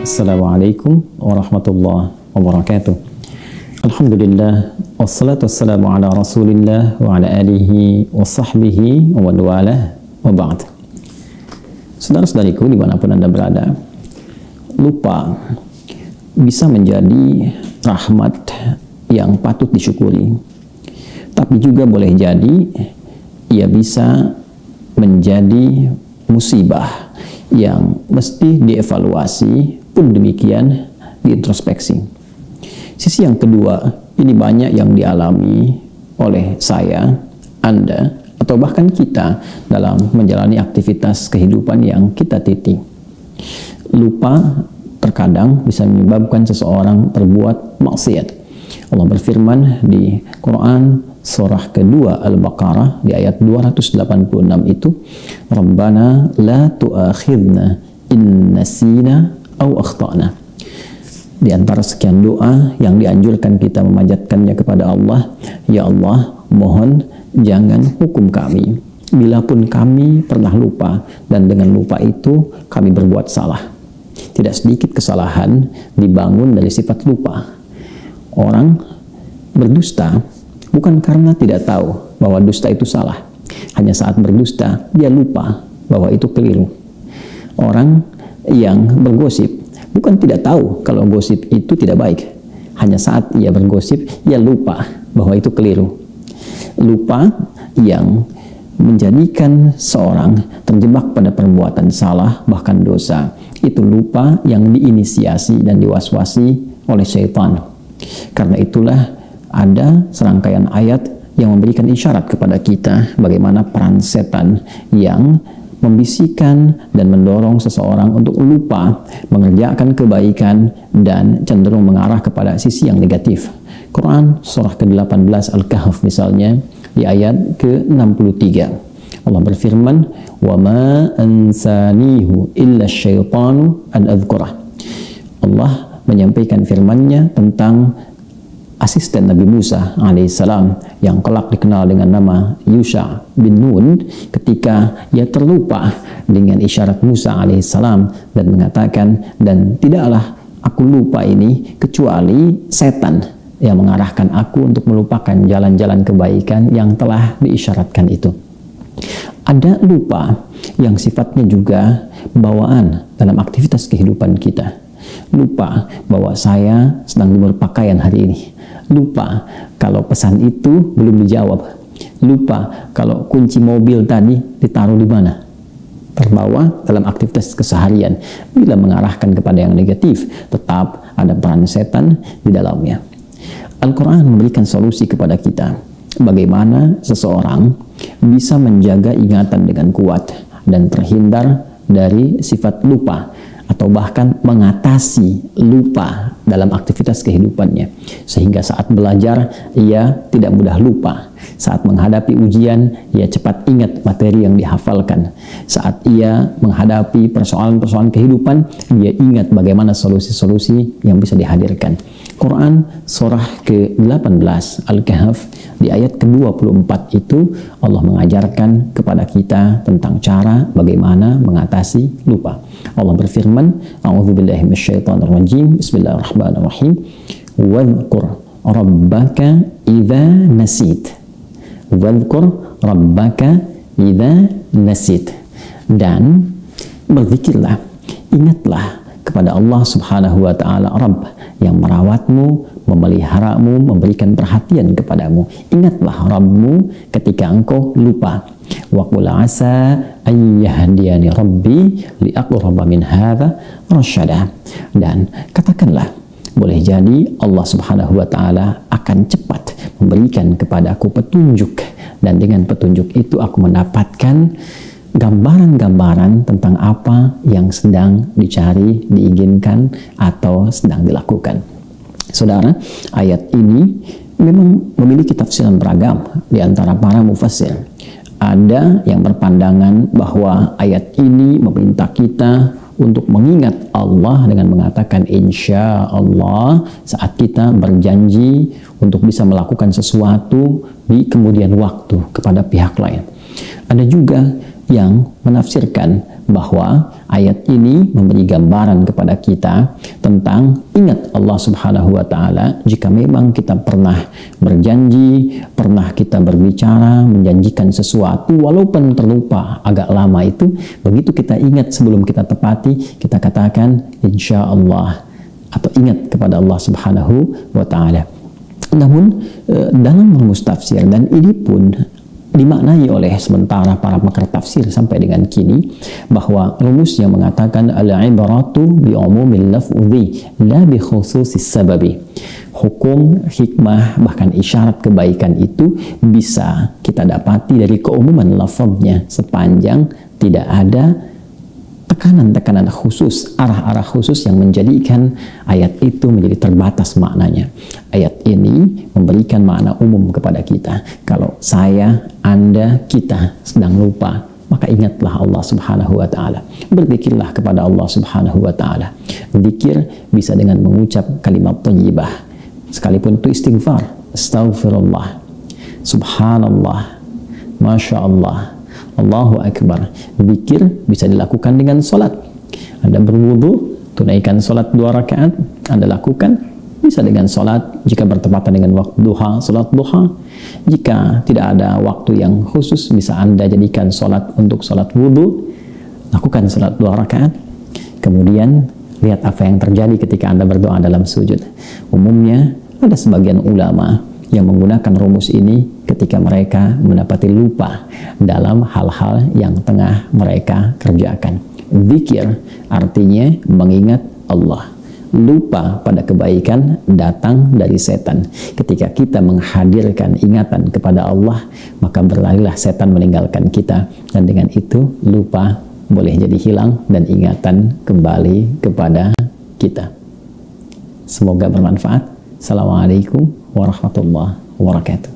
Assalamualaikum warahmatullahi wabarakatuh. Alhamdulillah, wassalatu wassalamu ala rasulillah wa ala alihi wa sahbihi wa walah wa ba'd. Saudara-saudariku dimanapun Anda berada, lupa bisa menjadi rahmat yang patut disyukuri, tapi juga boleh jadi ia bisa menjadi musibah yang mesti dievaluasi, pun demikian diintrospeksi. Sisi yang kedua, ini banyak yang dialami oleh saya, Anda, atau bahkan kita dalam menjalani aktivitas kehidupan yang kita titi. Lupa terkadang bisa menyebabkan seseorang berbuat maksiat. Allah berfirman di Quran surah kedua Al-Baqarah di ayat 286 itu, Rabbana la tu'akhidna in nasina aw akhtana. Di antara sekian doa yang dianjurkan kita memanjatkannya kepada Allah, ya Allah, mohon jangan hukum kami bila pun kami pernah lupa dan dengan lupa itu kami berbuat salah. Tidak sedikit kesalahan dibangun dari sifat lupa. Orang berdusta bukan karena tidak tahu bahwa dusta itu salah. Hanya saat berdusta, dia lupa bahwa itu keliru. Orang yang bergosip bukan tidak tahu kalau gosip itu tidak baik. Hanya saat ia bergosip, ia lupa bahwa itu keliru. Lupa yang menjadikan seorang terjebak pada perbuatan salah, bahkan dosa. Itu lupa yang diinisiasi dan diwaswasi oleh syaitan. Karena itulah ada serangkaian ayat yang memberikan isyarat kepada kita bagaimana peran setan yang membisikkan dan mendorong seseorang untuk lupa mengerjakan kebaikan dan cenderung mengarah kepada sisi yang negatif. Quran surah ke-18 Al-Kahf misalnya di ayat ke-63. Allah berfirman, "Wa ma ansanihu illa syaitanu an adzkurah." Allah menyampaikan firman-Nya tentang asisten Nabi Musa alaihissalam yang kelak dikenal dengan nama Yusha bin Nun, ketika ia terlupa dengan isyarat Musa alaihissalam dan mengatakan, dan tidaklah aku lupa ini kecuali setan yang mengarahkan aku untuk melupakan jalan-jalan kebaikan yang telah diisyaratkan itu. Ada lupa yang sifatnya juga bawaan dalam aktivitas kehidupan kita. Lupa bahwa saya sedang berpakaian hari ini. Lupa kalau pesan itu belum dijawab. Lupa kalau kunci mobil tadi ditaruh di mana. Terbawa dalam aktivitas keseharian. Bila mengarahkan kepada yang negatif, tetap ada peran setan di dalamnya. Al-Quran memberikan solusi kepada kita. Bagaimana seseorang bisa menjaga ingatan dengan kuat dan terhindar dari sifat lupa, atau bahkan mengatasi lupa dalam aktivitas kehidupannya, sehingga saat belajar ia tidak mudah lupa. Saat menghadapi ujian ia cepat ingat materi yang dihafalkan. Saat ia menghadapi persoalan-persoalan kehidupan ia ingat bagaimana solusi-solusi yang bisa dihadirkan. Quran surah ke-18 Al-Kahf di ayat ke-24 itu Allah mengajarkan kepada kita tentang cara bagaimana mengatasi lupa. Allah berfirman, A'udzubillahi minasyaitonir rajim. Bismillahirrahmanirrahim. Wadhkur rabbaka idza nasit. Wadhkur rabbaka idza nasit. Dan berzikirlah, ingatlah kepada Allah Subhanahu wa taala, Rabb yang merawatmu, memeliharamu, memberikan perhatian kepadamu. Ingatlah Rabbmu ketika engkau lupa. Wa qul asa ay yahdiyani rabbi li aqraba min hadza rasyada. Dan katakanlah, boleh jadi Allah Subhanahu wa taala akan cepat memberikan kepadaku petunjuk, dan dengan petunjuk itu aku mendapatkan gambaran-gambaran tentang apa yang sedang dicari, diinginkan, atau sedang dilakukan. Saudara, ayat ini memang memiliki tafsiran beragam di antara para mufassir. Ada yang berpandangan bahwa ayat ini meminta kita untuk mengingat Allah dengan mengatakan insya Allah saat kita berjanji untuk bisa melakukan sesuatu di kemudian waktu kepada pihak lain. Ada juga yang menafsirkan bahwa ayat ini memberi gambaran kepada kita tentang ingat Allah Subhanahu wa Ta'ala jika memang kita pernah berjanji, pernah kita berbicara, menjanjikan sesuatu walaupun terlupa agak lama itu, begitu kita ingat sebelum kita tepati, kita katakan insya Allah atau ingat kepada Allah Subhanahu wa Ta'ala. Namun dalam rumus tafsir, dan ini pun dimaknai oleh sementara para pakar tafsir sampai dengan kini, bahwa rumus yang mengatakan al-ibratu bi umumil lafzi la bi khususis sababi. Hukum, hikmah, bahkan isyarat kebaikan itu bisa kita dapati dari keumuman lafaznya sepanjang tidak ada tekanan-tekanan khusus, arah-arah khusus yang menjadikan ayat itu menjadi terbatas maknanya. Ayat ini memberikan makna umum kepada kita. Kalau saya, Anda, kita sedang lupa, maka ingatlah Allah Subhanahu wa Ta'ala. Berzikirlah kepada Allah Subhanahu wa Ta'ala. Zikir bisa dengan mengucap kalimat thayyibah, sekalipun itu istighfar, astaghfirullah, subhanallah, masya Allah, Allahu Akbar. Zikir bisa dilakukan dengan solat. Anda berwudu, tunaikan solat 2 rakaat, Anda lakukan. Bisa dengan solat jika bertepatan dengan waktu duha, solat duha. Jika tidak ada waktu yang khusus, bisa Anda jadikan solat untuk solat wudu, lakukan solat 2 rakaat. Kemudian lihat apa yang terjadi ketika Anda berdoa dalam sujud. Umumnya ada sebagian ulama yang menggunakan rumus ini ketika mereka mendapati lupa dalam hal-hal yang tengah mereka kerjakan. Zikir artinya mengingat Allah. Lupa pada kebaikan datang dari setan. Ketika kita menghadirkan ingatan kepada Allah, maka berlarilah setan meninggalkan kita, dan dengan itu lupa boleh jadi hilang dan ingatan kembali kepada kita. Semoga bermanfaat. Assalamualaikum warahmatullahi wabarakatuh.